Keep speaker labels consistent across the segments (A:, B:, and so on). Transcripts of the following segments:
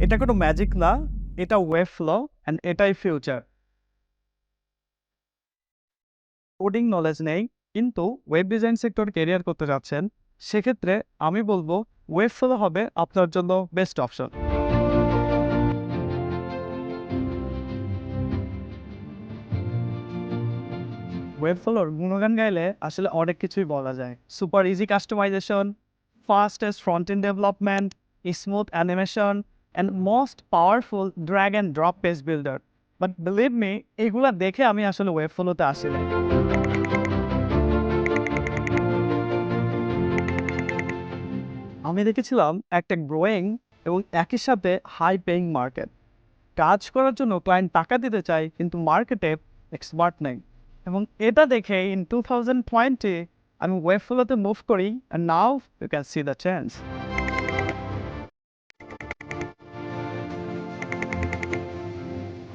A: এটা কোনো ম্যাজিক না, এটা ওয়েব ফ্লো অ্যান্ড এটাই ফিউচার। কোডিং নলেজ নেই কিন্তু ওয়েব ডিজাইন সেক্টর ক্যারিয়ার করতে যাচ্ছেন, সেক্ষেত্রে আমি বলবো ওয়েব ফ্লো হবে আপনার জন্য বেস্ট অপশন। ওয়েব ফ্লোর গুণগান গাইলে আসলে অনেক কিছুই বলা যায়। Super easy customization, fastest front end development, smooth animation and most powerful drag and drop page builder. But believe me, এগুলা দেখে আমি আসলে ওয়েব ফ্লোতে আসিনি। আমি দেখেছিলাম একটা গ্রোয়িং এবং একই সাথে হাই পেইং মার্কেট। কাজ করার জন্য ক্লায়েন্ট টাকা দিতে চায় কিন্তু মার্কেটে এক্সপার্ট নেই। এবং এটা দেখে ইন 2020 আমি ওয়েব ফ্লোতে মুভ করি and now you can see the change.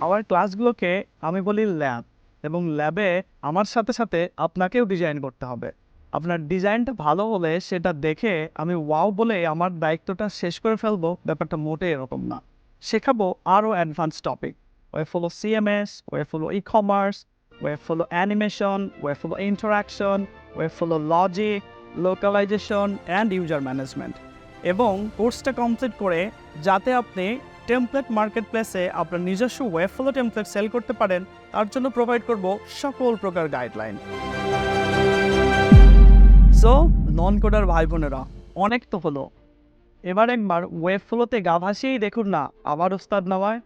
A: আমার ক্লাসগুলোকে আমি বলি ল্যাব, এবং ল্যাবে আমার সাথে সাথে আপনাকেও ডিজাইন করতে হবে। আপনার ডিজাইনটা ভালো হলে সেটা দেখে আমি ওয়াও বলে আমার দায়িত্বটা শেষ করে ফেলবো, ব্যাপারটা মোটেই এরকম না। শেখাবো আরও advance topic, web follow CMS, web follow e commerce, web follow animation, web follow interaction, web follow logic, localisation and user management. এবং কোর্সটা কমপ্লিট করে যাতে আপনি টেমপ্লেট মার্কেটপ্লেসে আপনার নিজস্ব ওয়েব ফ্লো টেমপ্লেট সেল করতে পারেন, তার জন্য প্রোভাইড করব সকল প্রকার গাইডলাইন। সো নন কোডার ভাই বোনেরা, অনেক তো হলো, এবার একবার ওয়েব ফ্লোতে গা ভাসিয়েই দেখুন না আমার উস্তাদ নামায়।